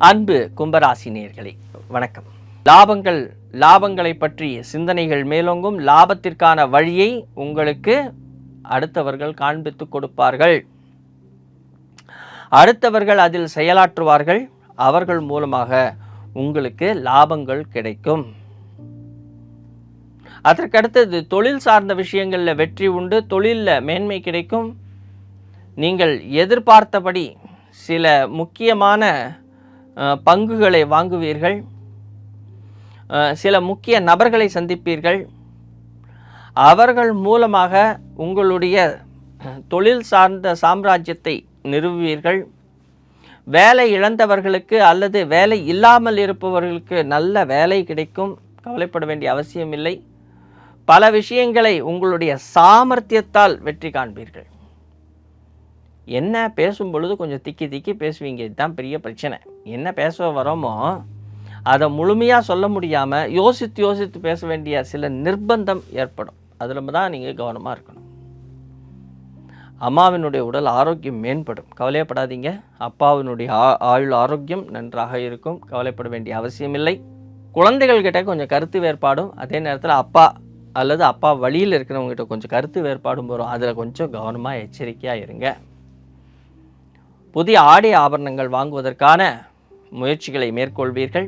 அன்பு கும்பராசி நேயர்களே வணக்கம். லாபங்களை பற்றிய சிந்தனைகள் மேலோங்கும். லாபத்திற்கான வழியை உங்களுக்கு அடுத்தவர்கள் காண்பித்து கொடுப்பார்கள். அடுத்தவர்கள் அதில் செயலாற்றுவார்கள். அவர்கள் மூலமாக உங்களுக்கு லாபங்கள் கிடைக்கும். அதற்கடுத்தது தொழில் சார்ந்த விஷயங்களில் வெற்றி உண்டு. தொழிலில் மேன்மை கிடைக்கும். நீங்கள் எதிர்பார்த்தபடி சில முக்கியமான பங்குகளை வாங்குவீர்கள். சில முக்கிய நபர்களை சந்திப்பீர்கள். அவர்கள் மூலமாக உங்களுடைய தொழில் சார்ந்த சாம்ராஜ்யத்தை நிறுவுவீர்கள். வேலை இழந்தவர்களுக்கு அல்லது வேலை இல்லாமல் இருப்பவர்களுக்கு நல்ல வேலை கிடைக்கும். கவலைப்பட வேண்டிய அவசியம் இல்லை. பல விஷயங்களை உங்களுடைய சாமர்த்தியத்தால் வெற்றி காண்பீர்கள். என்ன பேசும் பொழுது கொஞ்சம் திக்கி பேசுவீங்க. இதுதான் பெரிய பிரச்சனை. என்ன பேச வரோமோ அதை முழுமையாக சொல்ல முடியாமல் யோசித்து பேச வேண்டிய சில நிர்பந்தம் ஏற்படும். அதில் தான் நீங்கள் கவனமாக இருக்கணும். அம்மாவினுடைய உடல் ஆரோக்கியம் மேம்படும். கவலைப்படாதீங்க. அப்பாவினுடைய ஆயுள் ஆரோக்கியம் நன்றாக இருக்கும். கவலைப்பட வேண்டிய அவசியம் இல்லை. குழந்தைகள்கிட்ட கொஞ்சம் கருத்து வேறுபாடும், அதே நேரத்தில் அப்பா அல்லது அப்பா வழியில் இருக்கிறவங்ககிட்ட கொஞ்சம் கருத்து வேறுபாடும் வரும். அதில் கொஞ்சம் கவனமாக எச்சரிக்கையாக இருங்க. புதிய ஆடை ஆபரணங்கள் வாங்குவதற்கான முயற்சிகளை மேற்கொள்வீர்கள்.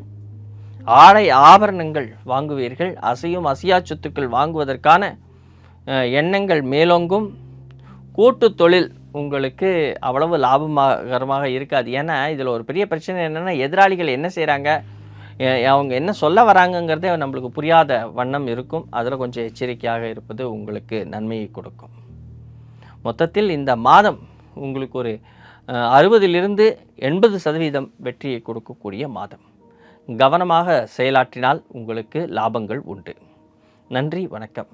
ஆடை ஆபரணங்கள் வாங்குவீர்கள். அசையும் அசையா சொத்துக்கள் வாங்குவதற்கான எண்ணங்கள் மேலோங்கும். கூட்டு தொழில் உங்களுக்கு அவ்வளவு லாபகரமாக இருக்காது. ஏன்னா இதில் ஒரு பெரிய பிரச்சனை என்னென்னா, எதிராளிகள் என்ன செய்கிறாங்க, அவங்க என்ன சொல்ல வராங்கங்கிறதே நம்மளுக்கு புரியாத வண்ணம் இருக்கும். அதில் கொஞ்சம் எச்சரிக்கையாக இருப்பது உங்களுக்கு நன்மையை கொடுக்கும். மொத்தத்தில் இந்த மாதம் உங்களுக்கு ஒரு 60லிருந்து 80% வெற்றியை கொடுக்கக்கூடிய மாதம். கவனமாக செயலாற்றினால் உங்களுக்கு லாபங்கள் உண்டு. நன்றி, வணக்கம்.